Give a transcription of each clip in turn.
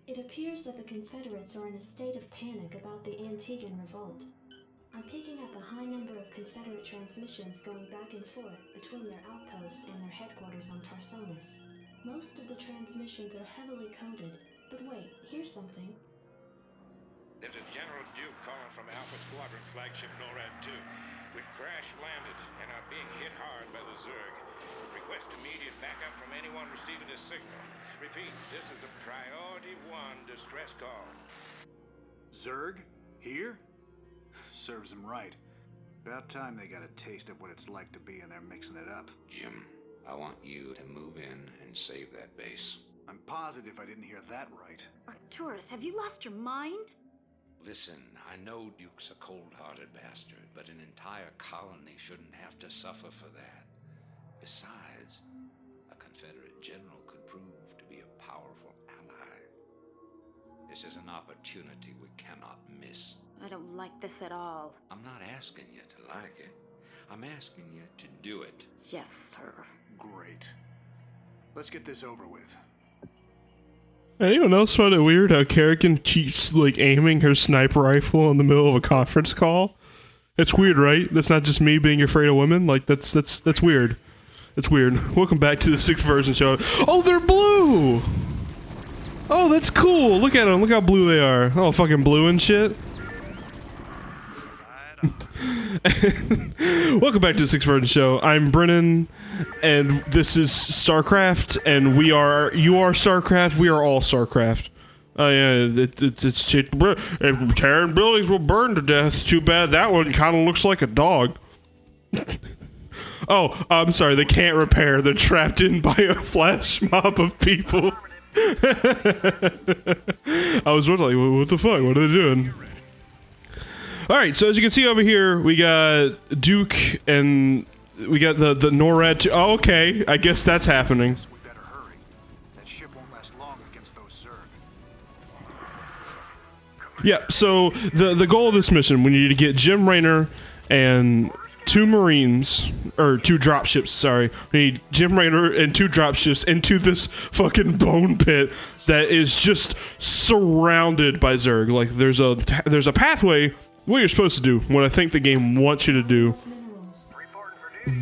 It appears that the Confederates are in a state of panic about the Antiguan revolt. I'm picking up a high number of Confederate transmissions going back and forth between their outposts and their headquarters on Tarsonis. Most of the transmissions are heavily coded, but wait, here's something. This is General Duke calling from Alpha Squadron Flagship Norad 2. We've crash-landed and are being hit hard by the Zerg. Request immediate backup from anyone receiving this signal. Repeat, this is a Priority 1 distress call. Zerg? Here? Serves them right. About time they got a taste of what it's like to be in there mixing it up. Jim, I want you to move in and save that base. I'm positive I didn't hear that right. Arcturus, have you lost your mind? Listen, I know Duke's a cold-hearted bastard, but an entire colony shouldn't have to suffer for that. Besides, a Confederate general could prove to be a powerful ally. This is an opportunity we cannot miss. I don't like this at all. I'm not asking you to like it. I'm asking you to do it. Yes, sir. Great. Let's get this over with. Anyone else find it weird how Kerrigan keeps, like, aiming her sniper rifle in the middle of a conference call? It's weird, right? That's not just me being afraid of women. Like, that's weird. It's weird. Welcome back to the 6th version show. Oh, they're blue! Oh, that's cool. Look at them. Look how blue they are. Oh, fucking blue and shit. Welcome back to the 6th version show. I'm Brennan, and this is Starcraft, and you are Starcraft, we are all Starcraft. Oh yeah, Terran buildings will burn to death. Too bad that one kind of looks like a dog. Oh, I'm sorry, they can't repair. They're trapped in by a flash mob of people. I was wondering, what the fuck? What are they doing? Alright, so as you can see over here, we got Duke and we got the NORAD. Oh, okay. I guess that's happening. We better hurry. That ship won't last long against those Zerg. Yeah, so the goal of this mission, we need to get Jim Raynor and 2 Marines, or 2 dropships, sorry. We need Jim Raynor and 2 dropships into this fucking bone pit that is just surrounded by Zerg. Like, there's a pathway. What you're supposed to do, what I think the game wants you to do.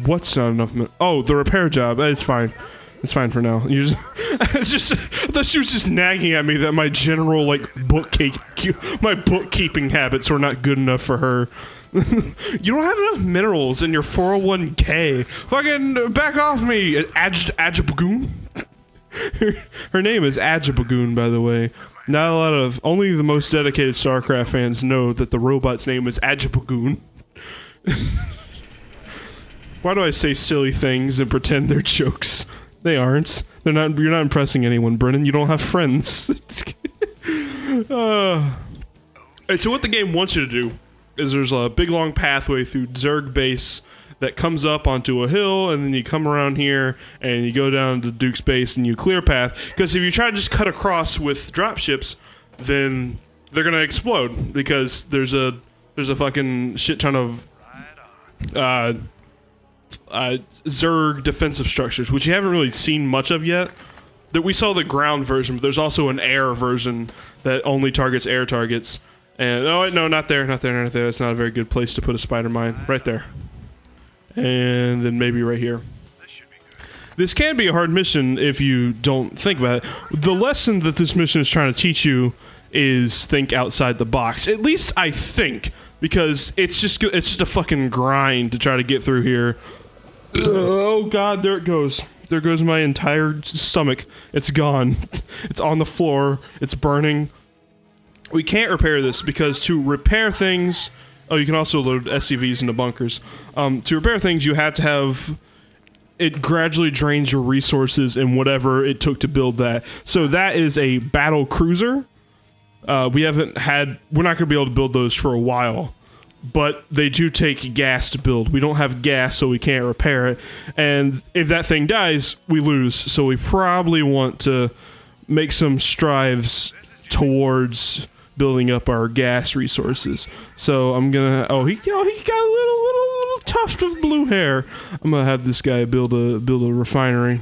What's not enough? Oh, the repair job. It's fine. It's fine for now. You just, I thought she was just nagging at me that my general like bookkeeping habits were not good enough for her. You don't have enough minerals in your 401k. Fucking back off me, Ajabagoon. Her name is Ajabagoon, by the way. Not a lot of, only the most dedicated StarCraft fans know that the robot's name is Ajabagoon. Why do I say silly things and pretend they're jokes? They aren't. They're not. You're not impressing anyone, Brennan. You don't have friends. Alright, so what the game wants you to do is there's a big long pathway through Zerg base that comes up onto a hill, and then you come around here and you go down to Duke's base and you clear path. Because if you try to just cut across with dropships, then they're gonna explode because there's a fucking shit ton of Zerg defensive structures, which you haven't really seen much of yet. That we saw the ground version, but there's also an air version that only targets air targets. And oh wait, no, not there, not there, not there. It's not a very good place to put a spider mine. Right there. And then maybe right here. This can be a hard mission if you don't think about it. The lesson that this mission is trying to teach you is think outside the box. At least I think, because it's just a fucking grind to try to get through here. Oh god, there it goes. There goes my entire stomach. It's gone. It's on the floor. It's burning. We can't repair this because to repair things... Oh, you can also load SCVs into bunkers. To repair things, you have to have... It gradually drains your resources and whatever it took to build that. So that is a battle cruiser. We're not going to be able to build those for a while. But they do take gas to build. We don't have gas, so we can't repair it. And if that thing dies, we lose. So we probably want to make some strives towards... building up our gas resources. So I'm gonna. Oh, he got a little tuft of blue hair. I'm gonna have this guy build a refinery.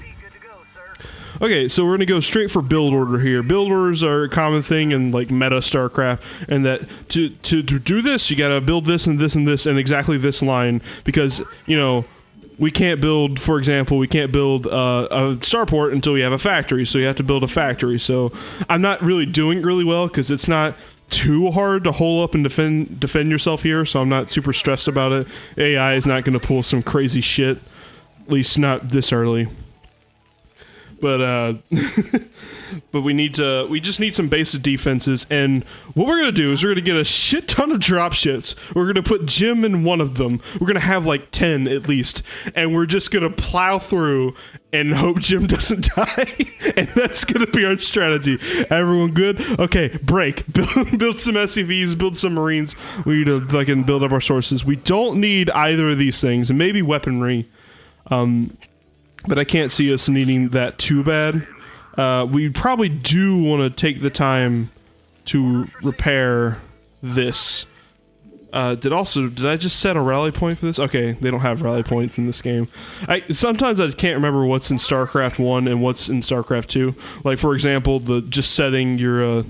Okay, so we're gonna go straight for build order here. Build orders are a common thing in like meta StarCraft, and that to do this, you gotta build this and this and this and exactly this line, because you know we can't build, for example, we can't build a starport until we have a factory. So you have to build a factory. So I'm not really doing it really well because it's not too hard to hole up and defend yourself here. So I'm not super stressed about it. AI is not gonna pull some crazy shit, at least not this early. But but we just need some basic defenses, and what we're gonna do is we're gonna get a shit ton of dropships. We're gonna put Jim in one of them. We're gonna have like 10 at least, and we're just gonna plow through and hope Jim doesn't die. And that's gonna be our strategy. Everyone good? Okay, break. Build some SCVs, build some Marines. We need to fucking build up our sources. We don't need either of these things, and maybe weaponry. But I can't see us needing that too bad. We probably do want to take the time to repair this. Did I just set a rally point for this? Okay, they don't have rally points in this game. Sometimes I can't remember what's in StarCraft 1 and what's in StarCraft 2. Like, for example, just setting your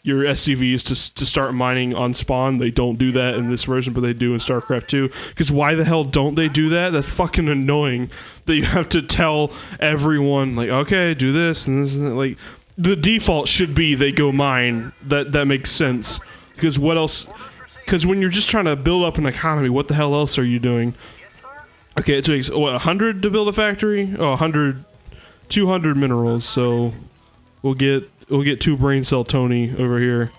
SCVs to start mining on spawn. They don't do that in this version, but they do in StarCraft 2. Because why the hell don't they do that? That's fucking annoying that you have to tell everyone, like, okay, do this and this and that. Like, the default should be they go mine. That makes sense. Because what else? Because when you're just trying to build up an economy, what the hell else are you doing? Okay, it takes, what, 100 to build a factory? Oh, 200 minerals, so we'll get 2 brain cell Tony over here.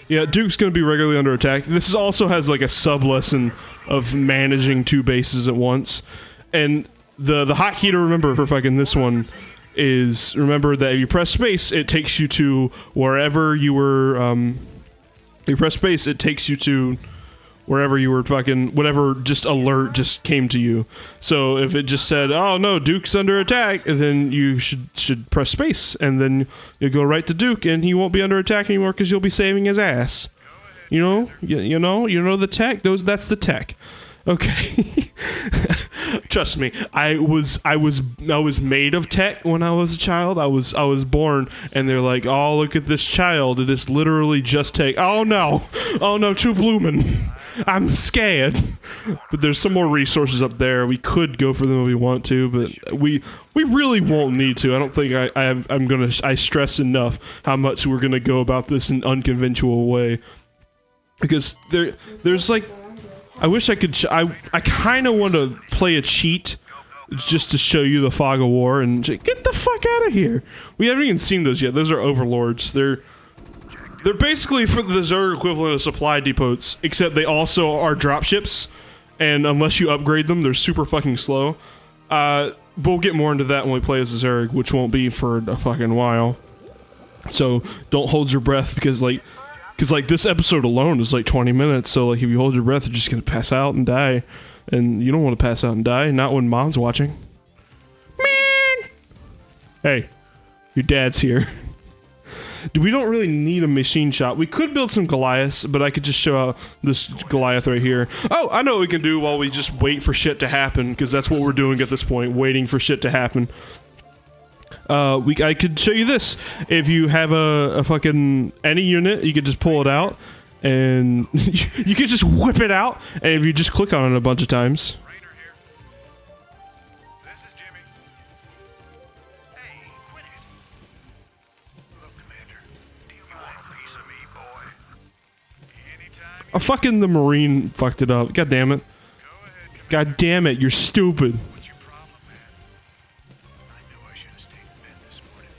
Yeah, Duke's gonna be regularly under attack. This also has like a sub lesson of managing 2 bases at once. And the hotkey to remember for fucking this one is, remember that if you press space, it takes you to wherever you were, you press space, it takes you to wherever you were fucking, whatever just alert just came to you. So if it just said, oh no, Duke's under attack, then you should press space, and then you'll go right to Duke, and he won't be under attack anymore because you'll be saving his ass. You know? You know the tech? That's the tech. Okay. Trust me, I was made of tech when I was a child. I was born, and they're like, oh, look at this child. It is literally just tech. Oh no, too bloomin'. I'm scared. But there's some more resources up there. We could go for them if we want to, but we really won't need to. I don't think I stress enough how much we're gonna go about this in an unconventional way, because there's like, I wish I could. I kind of want to play a cheat just to show you the fog of war and get the fuck out of here. We haven't even seen those yet. Those are overlords. They're basically for the Zerg equivalent of supply depots, except they also are dropships, and unless you upgrade them, they're super fucking slow. But we'll get more into that when we play as a Zerg, which won't be for a fucking while. So don't hold your breath, because this episode alone is like 20 minutes, so like if you hold your breath, you're just gonna pass out and die. And you don't want to pass out and die, not when Mom's watching. Man! Hey, your dad's here. We don't really need a machine shop. We could build some Goliaths, but I could just show out this Goliath right here. Oh, I know what we can do while we just wait for shit to happen, because that's what we're doing at this point, waiting for shit to happen. I could show you this. If you have a fucking any unit, you could just pull it out, and you could just whip it out, and if you just click on it a bunch of times. Oh, fucking the Marine fucked it up. God damn it. God damn it, you're stupid. What's your problem, man? I knew I should have stayed in bed this morning.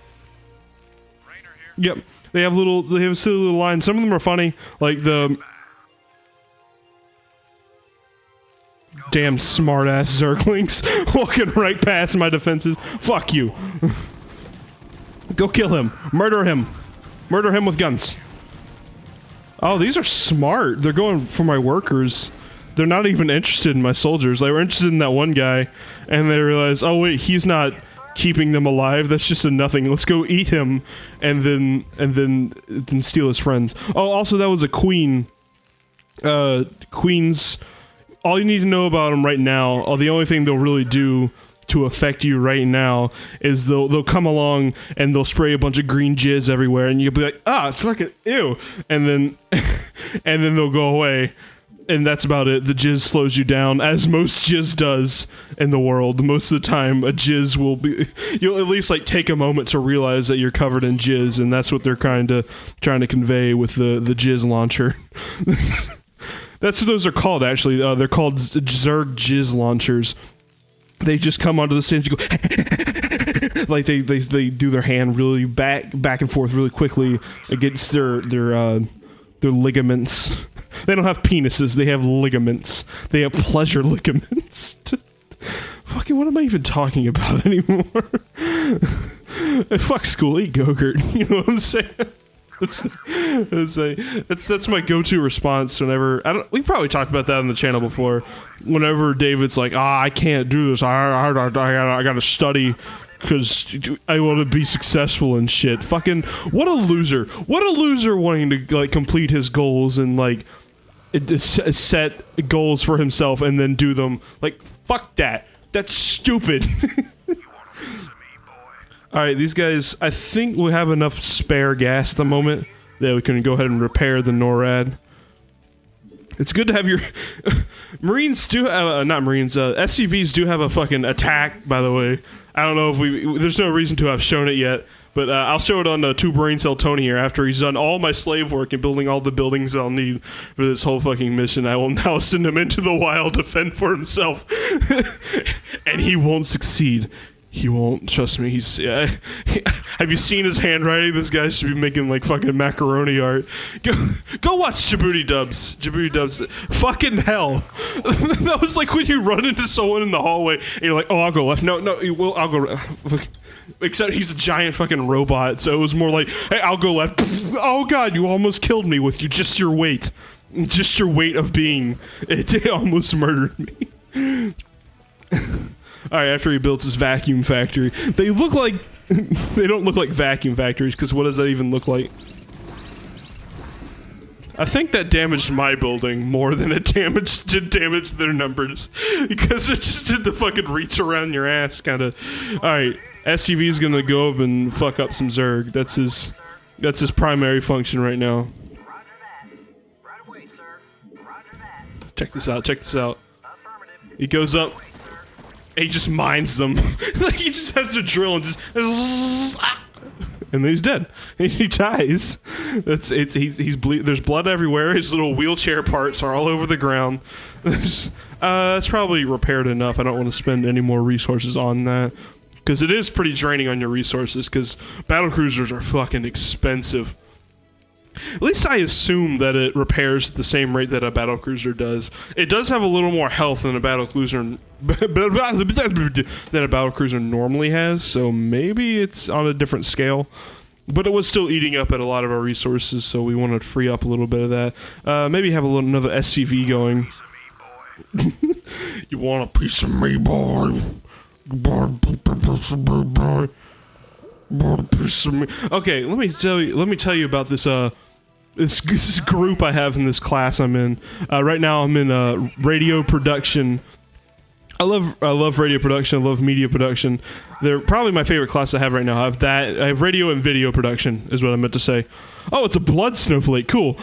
Rainer here. Yep. They have silly little lines. Some of them are funny. Like the damn smart ass Zerglings walking right past my defenses. Fuck you. Go kill him. Murder him. Murder him with guns. Oh, these are smart. They're going for my workers. They're not even interested in my soldiers. They were interested in that one guy, and they realized, oh wait, he's not keeping them alive. That's just a nothing. Let's go eat him, and then steal his friends. Oh, also that was a queen. Queens. All you need to know about them right now. The only thing they'll really do to affect you right now is they'll come along and they'll spray a bunch of green jizz everywhere, and you'll be like, fucking ew, and then and then they'll go away, and that's about it. The jizz slows you down, as most jizz does in the world. Most of the time, a jizz will be, you'll at least like take a moment to realize that you're covered in jizz, and that's what they're trying to convey with the jizz launcher. That's what those are called, actually. They're called Zerg jizz launchers. They just come onto the stage and go like they do their hand really back and forth really quickly against their ligaments. They don't have penises, they have ligaments. They have pleasure ligaments. Fucking, what am I even talking about anymore? Fuck school, eat Go-Gurt. You know what I'm saying? That's my go-to response whenever we probably talked about that on the channel before. Whenever David's like, I can't do this, I gotta study because I want to be successful and shit. Fucking what a loser wanting to like complete his goals and like set goals for himself and then do them. Like, fuck that's stupid. Alright, these guys, I think we have enough spare gas at the moment that we can go ahead and repair the Norad. It's good to have your... Marines do have... not Marines, SCVs do have a fucking attack, by the way. I don't know if there's no reason to have shown it yet, but I'll show it on Two Brain Cell Tony here after he's done all my slave work and building all the buildings I'll need for this whole fucking mission. I will now send him into the wild to fend for himself. And he won't succeed. He won't, trust me. He's have you seen his handwriting? This guy should be making like fucking macaroni art. Go watch Djibouti Dubs. Djibouti Dubs. Fucking hell. That was like when you run into someone in the hallway and you're like, oh, I'll go left. No, I'll go. Except he's a giant fucking robot, so it was more like, hey, I'll go left. Oh god, you almost killed me with just your weight. Just your weight of being. It almost murdered me. Alright, after he builds his vacuum factory. They look like... they don't look like vacuum factories, because what does that even look like? I think that damaged my building more than it did damage their numbers. Because it just did the fucking reach around your ass, kind of. Alright, SCV's gonna go up and fuck up some Zerg. That's his primary function right now. Check this out. He goes up. He just mines them. Like he just has to drill and just and then he's dead. He dies. He's there's blood everywhere. His little wheelchair parts are all over the ground. That's probably repaired enough. I don't want to spend any more resources on that because it is pretty draining on your resources because battle cruisers are fucking expensive. At least I assume that it repairs at the same rate that a battlecruiser does. It does have a little more health than a battlecruiser normally has, so maybe it's on a different scale. But it was still eating up at a lot of our resources, so we want to free up a little bit of that. Maybe have another SCV going. You want a piece of me, boy? Okay, let me tell you about this this group I have in this class I'm in. Right now I'm in radio production. I love radio production. I love media production. They're probably my favorite class I have right now. I have radio and video production is what I meant to say. Oh, it's a blood snowflake. Cool.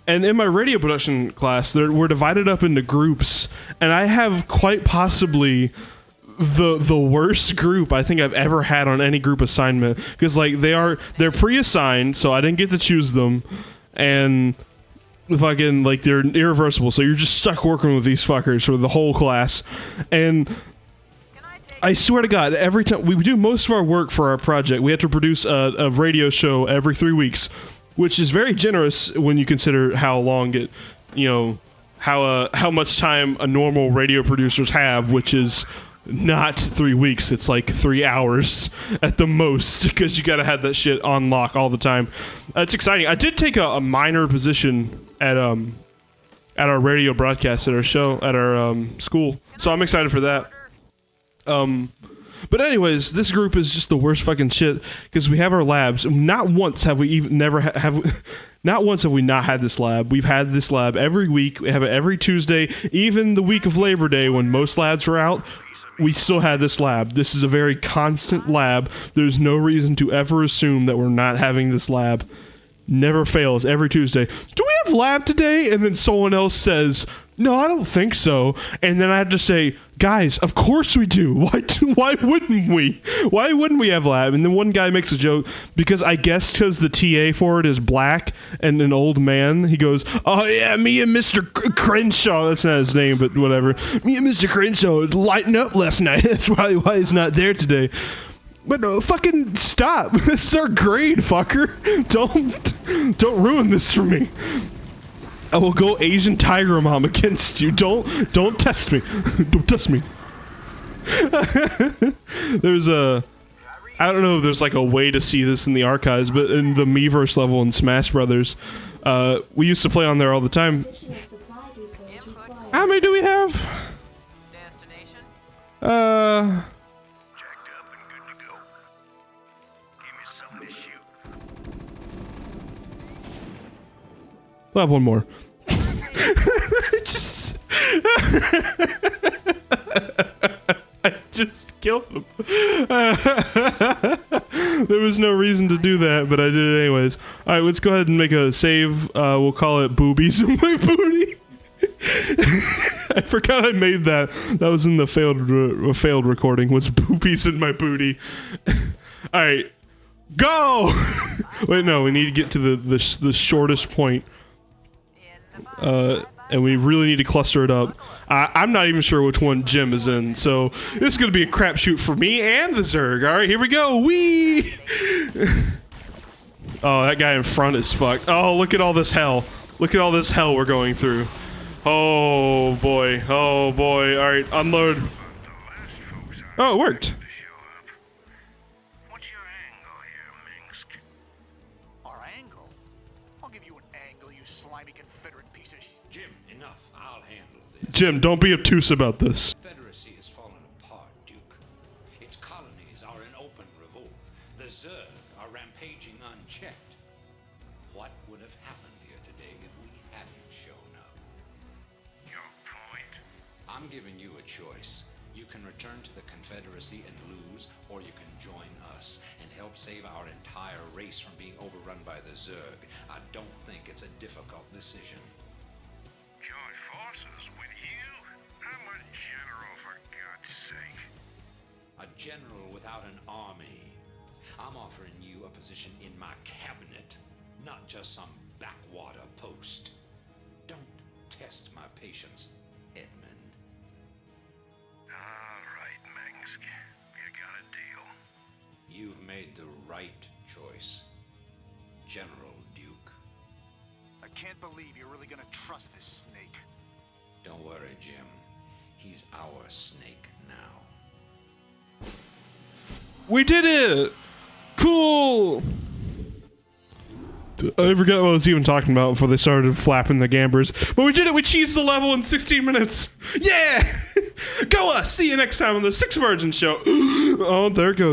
And in my radio production class, we're divided up into groups, and I have quite possibly the worst group I think I've ever had on any group assignment because like they're pre-assigned, so I didn't get to choose them, and fucking like they're irreversible, so you're just stuck working with these fuckers for the whole class. And I swear to God, every time we do most of our work for our project, we have to produce a radio show every 3 weeks, which is very generous when you consider how long it, you know, how much time a normal radio producers have, which is not 3 weeks. It's like 3 hours at the most because you gotta have that shit on lock all the time. It's exciting. I did take a minor position at our radio broadcast at our show at our school, so I'm excited for that. But anyways, this group is just the worst fucking shit because we have our labs. Not once have we even not once have we not had this lab. We've had this lab every week. We have it every Tuesday, even the week of Labor Day when most labs were out. We still had this lab. This is a very constant lab. There's no reason to ever assume that we're not having this lab. Never fails every Tuesday. Do we have lab today? And then someone else says, no, I don't think so. And then I have to say, guys, of course we do. Why wouldn't we? Why wouldn't we have lab? And then one guy makes a joke because the TA for it is black and an old man. He goes, oh yeah, me and Mr. Crenshaw. That's not his name, but whatever. Me and Mr. Crenshaw was lighting up last night. That's probably why he's not there today. But no, fucking stop. This is our grade, fucker. Don't ruin this for me. I will go Asian Tiger Mom against you. Don't test me. Don't test me. There's I don't know if there's like a way to see this in the archives, but in the Miiverse level in Smash Brothers, we used to play on there all the time. How many do we have? Jacked up and good to go. Give me something to shoot. We'll have one more. I just killed him. There was no reason to do that, but I did it anyways. Alright, let's go ahead and make a save. We'll call it Boobies in My Booty. I forgot I made that. That was in the failed recording, was Boobies in My Booty. Alright, go! Wait, no, we need to get to the shortest point. And we really need to cluster it up. I'm not even sure which one Jim is in, so this is going to be a crapshoot for me and the Zerg. Alright, here we go. Whee! Oh, that guy in front is fucked. Oh, look at all this hell. Look at all this hell we're going through. Oh, boy. Oh, boy. Alright, unload. Oh, it worked. Jim, don't be obtuse about this. The Confederacy has fallen apart, Duke. Its colonies are in open revolt. The Zerg are rampaging unchecked. What would have happened here today if we hadn't shown up? Your point? I'm giving you a choice. You can return to the Confederacy and lose, or you can join us and help save our entire race from being overrun by the Zerg. I don't think it's a difficult decision. Join forces with you? I'm a general, for God's sake. A general without an army. I'm offering you a position in my cabinet, not just some backwater post. Don't test my patience, Edmund. All right, Mengsk. You got a deal. You've made the right choice, General Duke. I can't believe you're really gonna trust this snake. Don't worry, Jim. He's our snake now. We did it! Cool! I forgot what I was even talking about before they started flapping the gambers. But we did it! We cheesed the level in 16 minutes! Yeah! Go us! See you next time on the Six Virgin Show! Oh, there it goes.